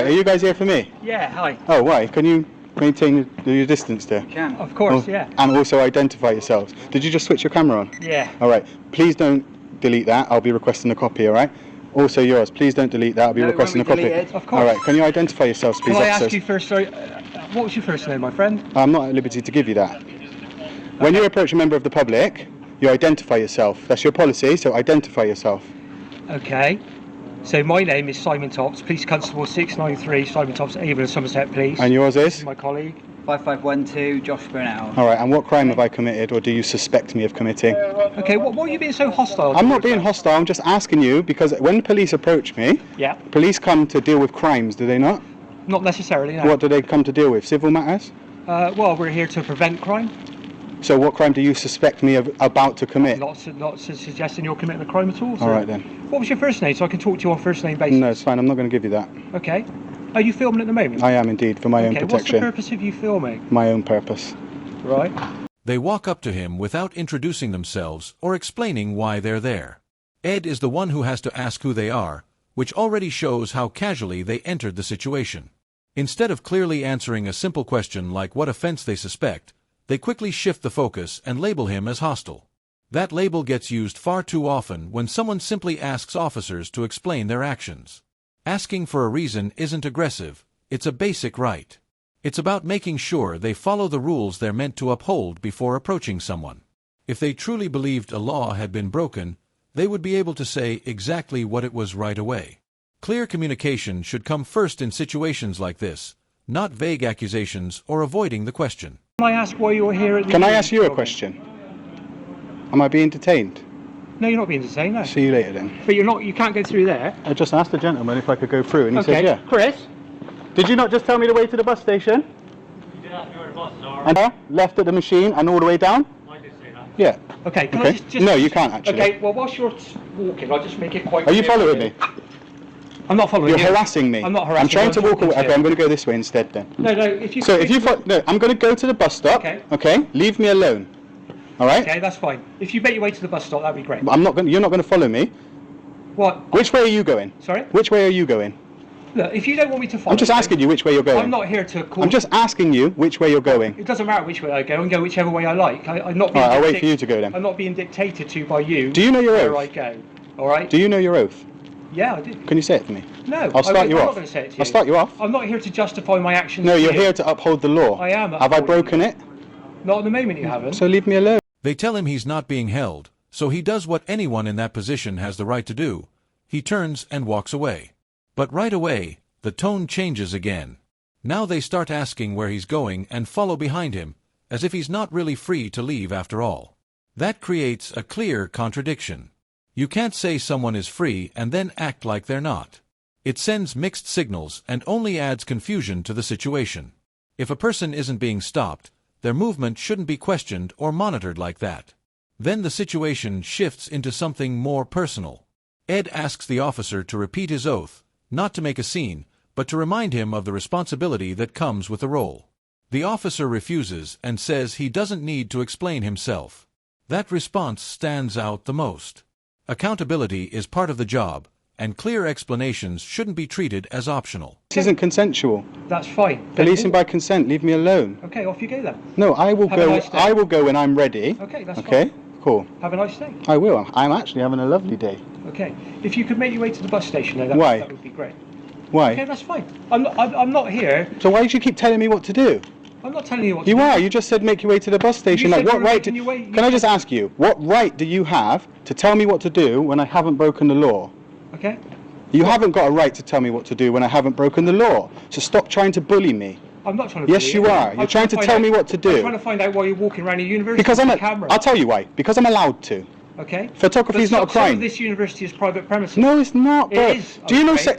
Are you guys here for me? Yeah, hi. Oh, why? Can you maintain your distance there? Can. Of course, yeah. And also identify yourselves. Did you just switch your camera on? Yeah. All right. Please don't delete that. I'll be requesting a copy, all right? Also yours. Please don't delete that. I'll be requesting a copy. Deleted. Of course. All right. Can you identify yourselves, please, Can I officers? ask you first, sorry, what was your first name, my friend? I'm not at liberty to give you that. When you approach a member of the public, you identify yourself. That's your policy, so identify yourself. Okay. So my name is Simon Tops, Police Constable 693, Simon Tops, Avon, Somerset Police. And yours is? My colleague. 5512, Josh Burnell. All right, and what crime have I committed, or do you suspect me of committing? Okay, what are you being so hostile? I'm not being hostile, I'm just asking you, because when police approach me, Yeah. police come to deal with crimes, do they not? Not necessarily, no. What do they come to deal with? Civil matters? Well, we're here to prevent crime. So what crime do you suspect me of about to commit? Not suggesting you're committing a crime at all. All right then. What was your first name, so I can talk to you on first name basis? No, it's fine, I'm not going to give you that. Okay. Are you filming at the moment? I am indeed, for my own Okay, what's the protection. purpose of you filming? My own purpose. Right. They walk up to him without introducing themselves or explaining why they're there. Ed is the one who has to ask who they are, which already shows how casually they entered the situation. Instead of clearly answering a simple question like what offense they suspect, they quickly shift the focus and label him as hostile. That label gets used far too often when someone simply asks officers to explain their actions. Asking for a reason isn't aggressive, it's a basic right. It's about making sure they follow the rules they're meant to uphold before approaching someone. If they truly believed a law had been broken, they would be able to say exactly what it was right away. Clear communication should come first in situations like this, not vague accusations or avoiding the question. Can I ask why you're here at the... Can I ask you a question? Am I being detained? No, you're not being detained, no. See you later then. But you can't go through there. I just asked the gentleman if I could go through and he says yeah. Chris? Did you not just tell me the way to the bus station? You did ask me where the bus, sorry. And left at the machine and all the way down? I did say that. Yeah. Okay, can Okay. I just... No, you can't actually. Okay, well, whilst you're walking, I'll just make it quite Are you clear. following me? I'm not following You're you. harassing me. I'm not harassing I'm trying you, to I'm walk talking away. to Okay, you. I'm going to go this way instead then. No, if you... So if you no, I'm going to go to the bus stop. Okay. Okay. Leave me alone. All right. Okay, that's fine. If you make your way to the bus stop, that'd be great. I'm not going. You're not going to follow me. What? Which way are you going? Sorry? Which way are you going? Look, if you don't want me to follow... I'm just asking you which way you're going. I'm not here to call... I'm just asking you which way you're going. It doesn't matter which way I go. I can go whichever way I like. I'm not All being... right, I'll wait for you to go then. I'm not being dictated to by you. Do you know your where oath? I go. All right? Do you know your oath? Yeah, I do. Can you say it to me? No. I'll start you I'm off. not going to say it to you. I'll start you off. I'm not here to justify my actions. No, to you're you. here to uphold the law. I am Have I upholding broken it? Not at the moment you haven't. So leave me alone. They tell him he's not being held, so he does what anyone in that position has the right to do. He turns and walks away. But right away, the tone changes again. Now they start asking where he's going and follow behind him, as if he's not really free to leave after all. That creates a clear contradiction. You can't say someone is free and then act like they're not. It sends mixed signals and only adds confusion to the situation. If a person isn't being stopped, their movement shouldn't be questioned or monitored like that. Then the situation shifts into something more personal. Ed asks the officer to repeat his oath, not to make a scene, but to remind him of the responsibility that comes with the role. The officer refuses and says he doesn't need to explain himself. That response stands out the most. Accountability is part of the job, and clear explanations shouldn't be treated as optional. This isn't consensual. That's fine. Policing by consent. Leave me alone. Okay, off you go then. No, I will Have a go. nice day. I will go when I'm ready. Okay, that's Okay. fine. Cool. Have a nice day. I will. I'm actually having a lovely day. Okay. If you could make your way to the bus station, though, Why? that would be great. Why? Okay, that's fine. I'm not here. So why do you keep telling me what to do? I'm not telling you what to You do. are. You just said make your way to the bus station. You Like said what you were right? making your way- Can I just ask you, what right do you have to tell me what to do when I haven't broken the law? Okay. You haven't got a right to tell me what to do when I haven't broken the law. So stop trying to bully me. I'm not trying to... Yes, bully you are. You're trying to find tell out- me what to do. I'm trying to find out why you're walking around a university Because with I'm a camera. I'll tell you why. Because I'm allowed to. Okay. Photography is But not a some crime. of this university is private premises. No, it's not. It bro. is, Do you know? okay,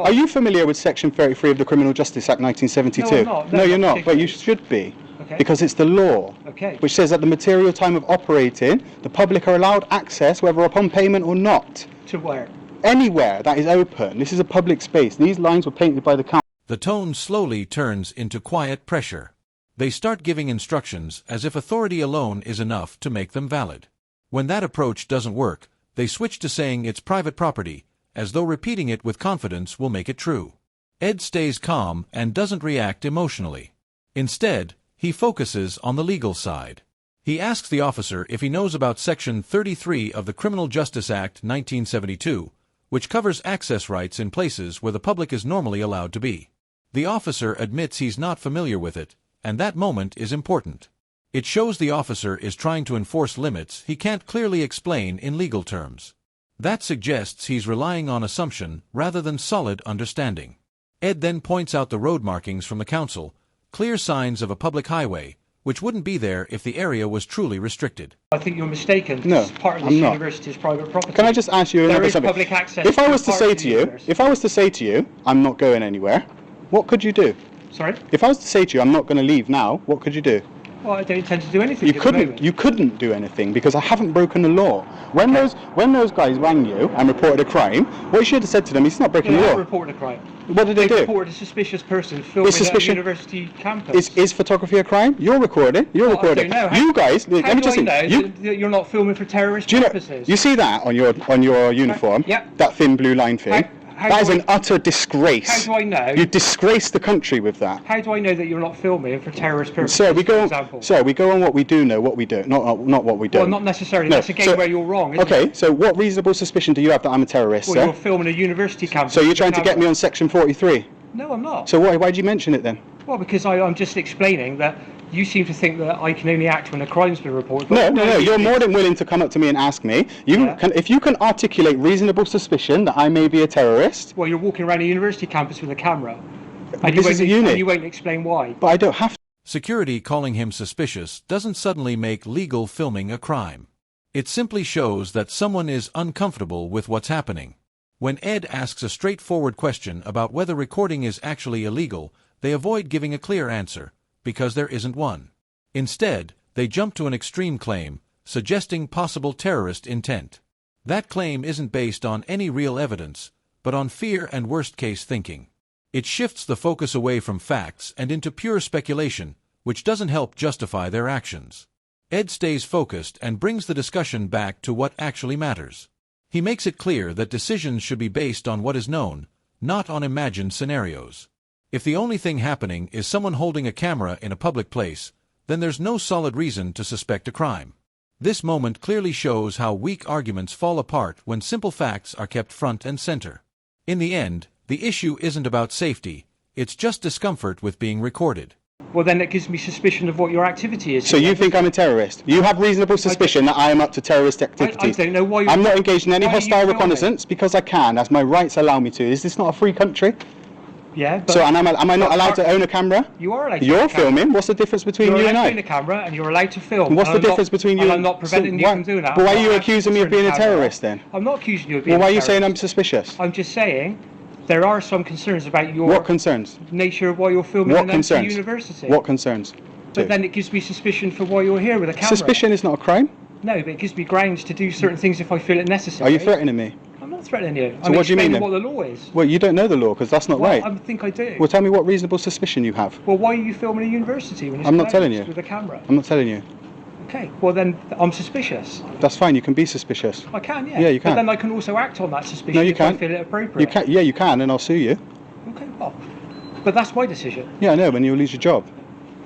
Are you familiar with Section 33 of the Criminal Justice Act 1972? No, I'm not. No, you're not not. But you particularly. should be. Okay. Because it's the law. Okay. Which says at the material time of operating, the public are allowed access, whether upon payment or not. To where? Anywhere that is open. This is a public space. These lines were painted by the council. The tone slowly turns into quiet pressure. They start giving instructions as if authority alone is enough to make them valid. When that approach doesn't work, they switch to saying it's private property, as though repeating it with confidence will make it true. Ed stays calm and doesn't react emotionally. Instead, he focuses on the legal side. He asks the officer if he knows about Section 33 of the Criminal Justice Act 1972, which covers access rights in places where the public is normally allowed to be. The officer admits he's not familiar with it, and that moment is important. It shows the officer is trying to enforce limits he can't clearly explain in legal terms. That suggests he's relying on assumption rather than solid understanding. Ed then points out the road markings from the council, clear signs of a public highway, which wouldn't be there if the area was truly restricted. I think you're mistaken. No, This part of I'm this not. university is private property. Can I just ask you There another is something? public access If I to was to part say of to the you, university. if I was to say to you, I'm not going anywhere, what could you do? Sorry? If I was to say to you, I'm not going to leave now, what could you do? Well, I don't intend to do anything You at the moment. couldn't do anything because I haven't broken the law. When those guys rang you and reported a crime, what you should have said to them is not breaking They the have law. reported a crime. What did they do? reported a suspicious person filming at a university campus. Is photography a crime? You're recording. You're Well, I recording. don't know. You guys, let How me do just I say, know you, that you're not filming for terrorist do you know, purposes? you see that on your uniform? Yep. That thin blue line thing. How That is do an utter disgrace. How do I know? You disgrace the country with that. How do I know that you're not filming for terrorist purposes? Sir, we for go. example? Sir, we go on what we do know, what we don't, not what we don't. Well, not necessarily. No, That's again so- where you're wrong. Isn't Okay, It? so what reasonable suspicion do you have that I'm a terrorist, Well, sir? you're filming a university campus. So you're with a trying to get camera. me on Section 43. No, I'm not. So why did you mention it then? Well, because I'm just explaining that you seem to think that I can only act when a crime's been reported. No, but no, all no. I You're do more is- than willing to come up to me and ask me. Yeah. If you can articulate reasonable suspicion that I may be a terrorist, Well, you're walking around a university campus with a camera. And This is a uni. And you won't explain why. but I don't have to. Security calling him suspicious doesn't suddenly make legal filming a crime. It simply shows that someone is uncomfortable with what's happening. When Ed asks a straightforward question about whether recording is actually illegal, they avoid giving a clear answer, because there isn't one. Instead, they jump to an extreme claim, suggesting possible terrorist intent. That claim isn't based on any real evidence, but on fear and worst-case thinking. It shifts the focus away from facts and into pure speculation, which doesn't help justify their actions. Ed stays focused and brings the discussion back to what actually matters. He makes it clear that decisions should be based on what is known, not on imagined scenarios. If the only thing happening is someone holding a camera in a public place, then there's no solid reason to suspect a crime. This moment clearly shows how weak arguments fall apart when simple facts are kept front and center. In the end, the issue isn't about safety, it's just discomfort with being recorded. Well, then that gives me suspicion of what your activity is. So you think I'm a terrorist? You have reasonable suspicion that I am up to terrorist activities. I don't know why you're... I'm not engaged in any why are you hostile filming? reconnaissance because I can, as my rights allow me to. Is this not a free country? Yeah, but... So, and am I not allowed to own a camera? You are allowed to You're own a camera. filming. What's the difference between You're you allowed and to I? own a camera and you're allowed to film. What's the And I'm difference not- between you and and... I'm not preventing you why, from doing that. But why I'm are you not accusing me of actually being a turning the camera terrorist off. then? I'm not accusing you of being Well, why a are you saying I'm terrorist. suspicious? I'm just saying there are some concerns about your What concerns? nature of why you're filming What in an empty concerns? university. What concerns? But then it gives me suspicion for why you're here with a camera. Suspicion is not a crime. No, but it gives me grounds to do certain things if I feel it necessary. Are you threatening me? I'm not threatening you. So I'm what do you mean explaining then? what the law is. Well, you don't know the law because that's not Well, right. I think I do. Well, tell me what reasonable suspicion you have. Well, why are you filming a university when it's I'm not telling closed you. with a camera? I'm not telling you. Okay, well then I'm suspicious. That's fine. You can be suspicious. I can, yeah. Yeah, you can. But then I can also act on that suspicion No, you if I can't. feel it appropriate. You can. Yeah, you can, and I'll sue you. Okay, well, but that's my decision. Yeah, I know. When you'll lose your job.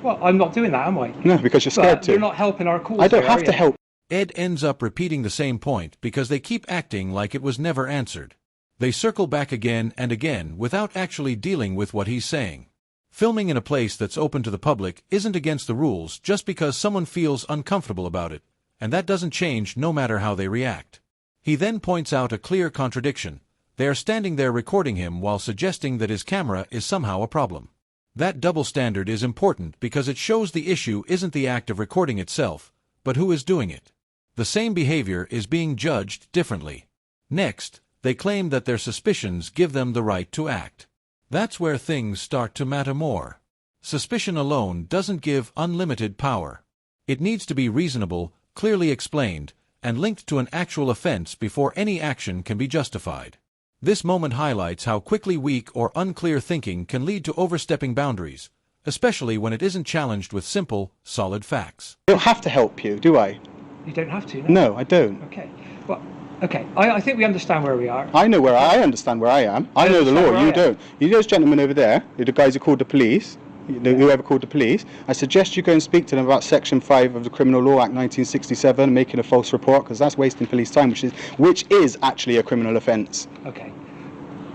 Well, I'm not doing that, am I? No, because you're scared But to. you're not helping our cause. I don't here, have are to you? help. Ed ends up repeating the same point because they keep acting like it was never answered. They circle back again and again without actually dealing with what he's saying. Filming in a place that's open to the public isn't against the rules just because someone feels uncomfortable about it, and that doesn't change no matter how they react. He then points out a clear contradiction. They are standing there recording him while suggesting that his camera is somehow a problem. That double standard is important because it shows the issue isn't the act of recording itself, but who is doing it. The same behavior is being judged differently. Next, they claim that their suspicions give them the right to act. That's where things start to matter more. Suspicion alone doesn't give unlimited power. It needs to be reasonable, clearly explained, and linked to an actual offense before any action can be justified. This moment highlights how quickly weak or unclear thinking can lead to overstepping boundaries, especially when it isn't challenged with simple, solid facts. I don't have to help you, do I? You don't have to. No, I don't. Okay. Well, Okay, I think we understand where we are. I know where I understand where I am. I know the understand law. where You I am. don't. You those gentlemen over there, the guys who called the police, whoever called the police. I suggest you go and speak to them about Section 5 of the Criminal Law Act 1967, making a false report, because that's wasting police time, which is actually a criminal offence. Okay.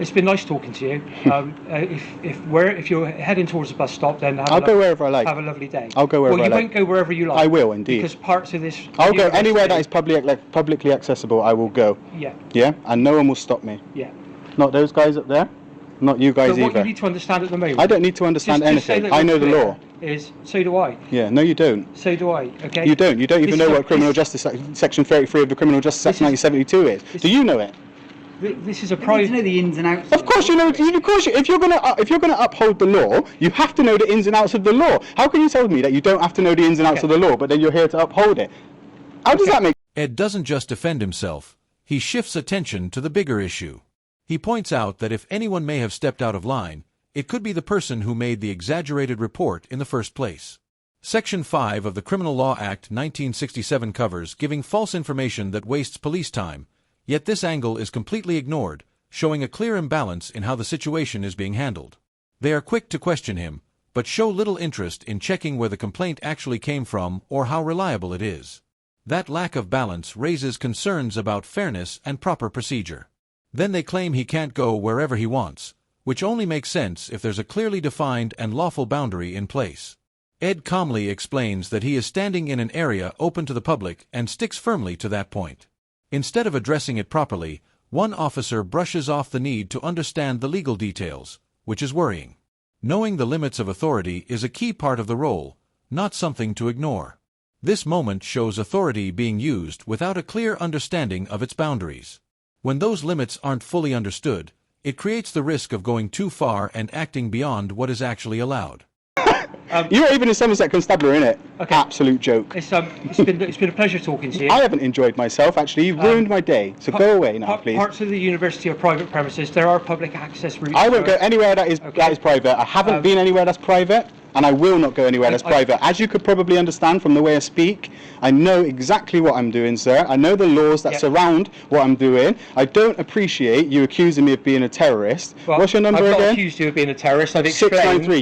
It's been nice talking to you. If you're heading towards the bus stop, then I'll go wherever I like. Have a lovely day. I'll go wherever well, I you like. won't go wherever you like. I will indeed. Because parts of this. I'll go anywhere that university- is publicly accessible. I will go. Yeah. Yeah, and no one will stop me. Yeah. Not those guys up there. Not you guys But what either. you need to understand at the moment. I don't need to understand just say anything. that I know we're the clear law. Is so do I. Yeah, no, you don't. So do I. Okay. You don't. You don't even This know is what a- Criminal this- Justice Section 33 of the Criminal Justice Act This is- 1972 is. this- Do you know it? This is a You need to know private. the ins and outs. Of course you know. Of course, if you're gonna uphold the law, you have to know the ins and outs of the law. How can you tell me that you don't have to know the ins and outs Okay. of the law, but then you're here to uphold it? How does Okay. that make? Ed doesn't just defend himself, he shifts attention to the bigger issue. He points out that if anyone may have stepped out of line, it could be the person who made the exaggerated report in the first place. Section 5 of the Criminal Law Act 1967 covers giving false information that wastes police time, yet this angle is completely ignored, showing a clear imbalance in how the situation is being handled. They are quick to question him, but show little interest in checking where the complaint actually came from or how reliable it is. That lack of balance raises concerns about fairness and proper procedure. Then they claim he can't go wherever he wants, which only makes sense if there's a clearly defined and lawful boundary in place. Ed calmly explains that he is standing in an area open to the public and sticks firmly to that point. Instead of addressing it properly, one officer brushes off the need to understand the legal details, which is worrying. Knowing the limits of authority is a key part of the role, not something to ignore. This moment shows authority being used without a clear understanding of its boundaries. When those limits aren't fully understood, it creates the risk of going too far and acting beyond what is actually allowed. You're even a Somerset Constabulary, innit? Okay. Absolute joke. It's been a pleasure talking to you. I haven't enjoyed myself, actually. You've ruined my day. So go away now, please. Parts of the university are private premises. There are public access routes. I won't go anywhere that is private. I haven't been anywhere that's private, and I will not go anywhere that's private. As you could probably understand from the way I speak, I know exactly what I'm doing, sir. I know the laws that surround what I'm doing. I don't appreciate you accusing me of being a terrorist. Well, What's your number I've not again? accused you of being a terrorist. I've explained. 693.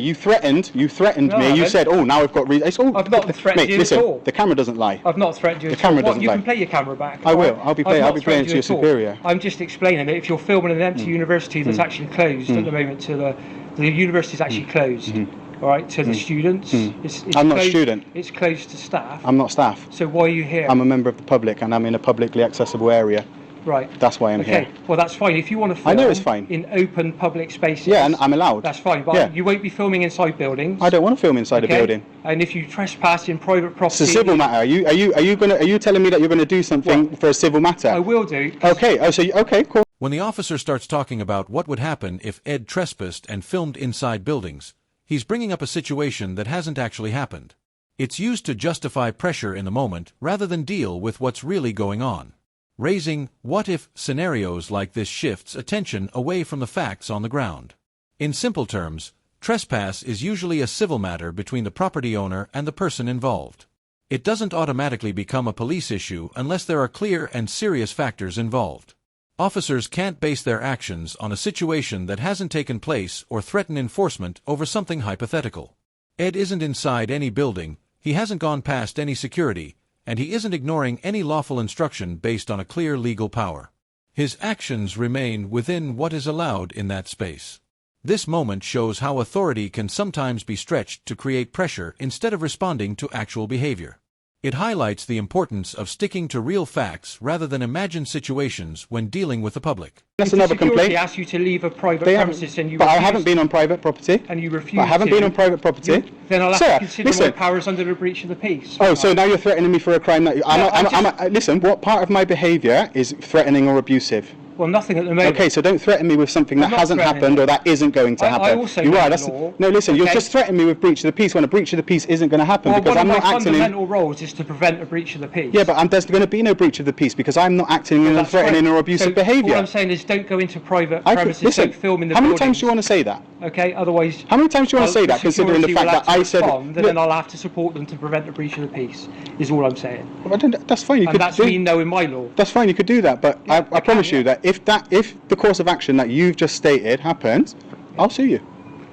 You threatened No, I me. You haven't. said, "Oh, now I've got reason." I've not threatened Mate, you listen, at all. the camera doesn't lie. I've not threatened you The at all. camera What, doesn't you lie. can play your camera back. I will. alright? I'll be I've playing. not I'll be playing threatened to you your at all. superior. I'm just explaining that if you're filming an empty university that's actually closed at the moment to the university is actually closed. All right, to the students. It's I'm not a closed- student. It's closed to staff. I'm not staff. So why are you here? I'm a member of the public, and I'm in a publicly accessible area. Right. That's why I'm Okay. here. Well, that's fine. If you want to film I know it's fine. in open public spaces. Yeah, and I'm allowed. That's fine, but Yeah. you won't be filming inside buildings. I don't want to film inside okay? a building. And if you trespass in private property, It's a civil matter. Are you telling me that you're going to do something for a civil matter? I will do. 'Cause Okay. Okay, cool. When the officer starts talking about what would happen if Ed trespassed and filmed inside buildings, he's bringing up a situation that hasn't actually happened. It's used to justify pressure in the moment rather than deal with what's really going on. Raising what-if scenarios like this shifts attention away from the facts on the ground. In simple terms, trespass is usually a civil matter between the property owner and the person involved. It doesn't automatically become a police issue unless there are clear and serious factors involved. Officers can't base their actions on a situation that hasn't taken place or threaten enforcement over something hypothetical. Ed isn't inside any building, he hasn't gone past any security, and he isn't ignoring any lawful instruction based on a clear legal power. His actions remain within what is allowed in that space. This moment shows how authority can sometimes be stretched to create pressure instead of responding to actual behavior. It highlights the importance of sticking to real facts rather than imagined situations when dealing with the public. That's if the another security complaint. asks you to leave a private They premises haven't, and you but I refuse, haven't been on private property. and you refuse But I haven't to, been on private property. then I'll have Sir, to consider my listen. powers under the breach of the peace. Oh, so now you're threatening me for a crime that I'm listen, what part of my behaviour is threatening or abusive? Well, nothing at the moment. Okay, so don't threaten me with something that I'm not hasn't threatening happened you. or that isn't going to I happen. also You know are. the That's law, no. Listen, you're okay? just threatening me with breach of the peace when a breach of the peace isn't going to happen because one I'm of not my acting in. fundamental roles is to prevent a breach of the peace. Yeah, but there's going to be no breach of the peace because I'm not acting in That's threatening right. or abusive So behaviour. All I'm saying is don't go into private premises, Listen, don't film in the how many buildings. times do you want to say that? Okay, otherwise... How many times do you want to say that, considering the fact that I said... And then I'll have to support them to prevent a breach of the peace, is all I'm saying. Well, that's fine. You And could that's do, me knowing my law. That's fine. You could do that, but Yeah, I promise you that if the course of action that you've just stated happens, I'll sue you,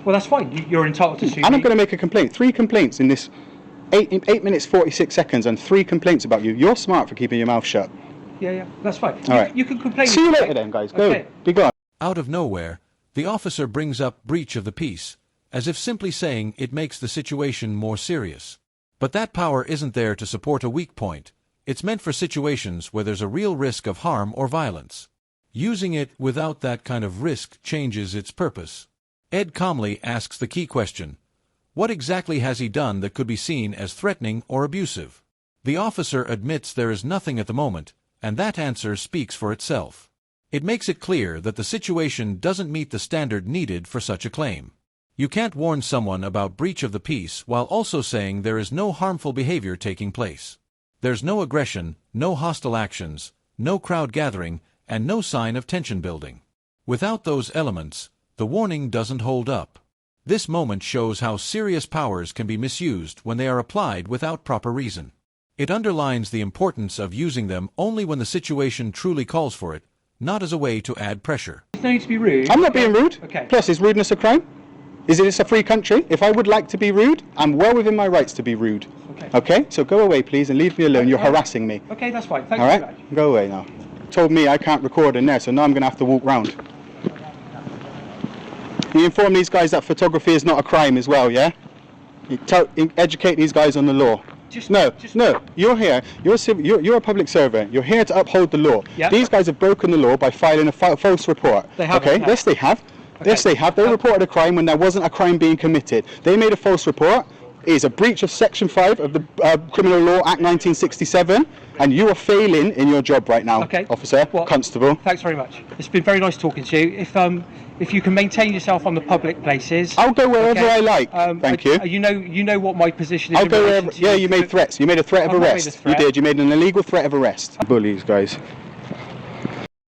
Well, that's fine. You're entitled to sue and I'm me. going to make a complaint. 3 complaints in this 8 minutes 46 seconds, and 3 complaints about you. You're smart for keeping your mouth shut. Yeah, that's fine. All right. You can complain. See you if later, like. then, guys. Go. Okay. Be gone. Out of nowhere, the officer brings up breach of the peace, as if simply saying it makes the situation more serious. But that power isn't there to support a weak point. It's meant for situations where there's a real risk of harm or violence. Using it without that kind of risk changes its purpose. Ed calmly asks the key question: what exactly has he done that could be seen as threatening or abusive? The officer admits there is nothing at the moment, and that answer speaks for itself. It makes it clear that the situation doesn't meet the standard needed for such a claim. You can't warn someone about breach of the peace while also saying there is no harmful behavior taking place. There's no aggression, no hostile actions, no crowd gathering, and no sign of tension building. Without those elements, the warning doesn't hold up. This moment shows how serious powers can be misused when they are applied without proper reason. It underlines the importance of using them only when the situation truly calls for it, not as a way to add pressure. There's no need to be rude. I'm not being rude. Okay. Plus, is rudeness a crime? Is it a free country? If I would like to be rude, I'm well within my rights to be rude. Okay. Okay? So go away, please, and leave me alone. You're harassing me. Okay, that's fine. Thank All you right? very much. Go away now. Told me I can't record in there, so now I'm going to have to walk round. You inform these guys that photography is not a crime as well, yeah? Educate these guys on the law. No, you're here. You're a public servant. You're here to uphold the law. Yeah. These guys have broken the law by filing a false report. They have. Okay? Yes, they have. Okay. Yes, they have. They reported a crime when there wasn't a crime being committed. They made a false report. It is a breach of Section 5 of the Criminal Law Act 1967, and you are failing in your job right now, Okay. officer, Well, constable. Thanks very much. It's been very nice talking to you. If you can maintain yourself on the public places, I'll go wherever okay, I like. Thank you. You know what my position is. I'll in go relation wherever. to Yeah, you made threats. You made a threat of I've not made a arrest. threat. You did. You made an illegal threat of arrest. Bullies, guys.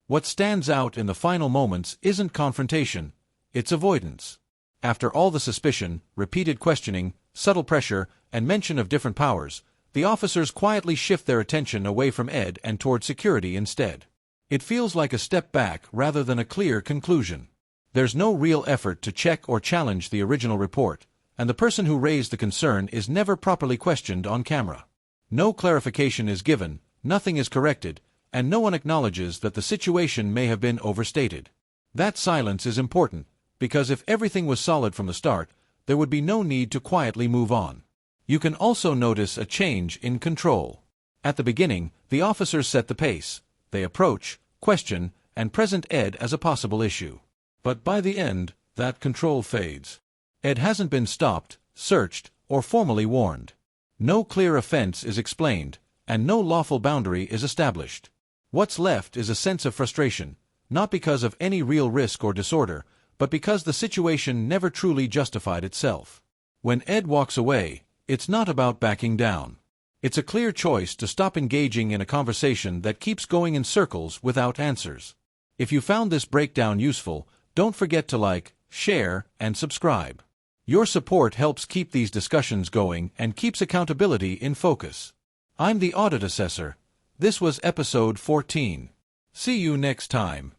What stands out in the final moments isn't confrontation, it's avoidance. After all the suspicion, repeated questioning, subtle pressure, and mention of different powers, the officers quietly shift their attention away from Ed and toward security instead. It feels like a step back rather than a clear conclusion. There's no real effort to check or challenge the original report, and the person who raised the concern is never properly questioned on camera. No clarification is given, nothing is corrected, and no one acknowledges that the situation may have been overstated. That silence is important, because if everything was solid from the start, there would be no need to quietly move on. You can also notice a change in control. At the beginning, the officers set the pace. They approach, question, and present Ed as a possible issue. But by the end, that control fades. Ed hasn't been stopped, searched, or formally warned. No clear offense is explained, and no lawful boundary is established. What's left is a sense of frustration, not because of any real risk or disorder, but because the situation never truly justified itself. When Ed walks away, it's not about backing down. It's a clear choice to stop engaging in a conversation that keeps going in circles without answers. If you found this breakdown useful, don't forget to like, share, and subscribe. Your support helps keep these discussions going and keeps accountability in focus. I'm the Audit Assessor. This was episode 14. See you next time.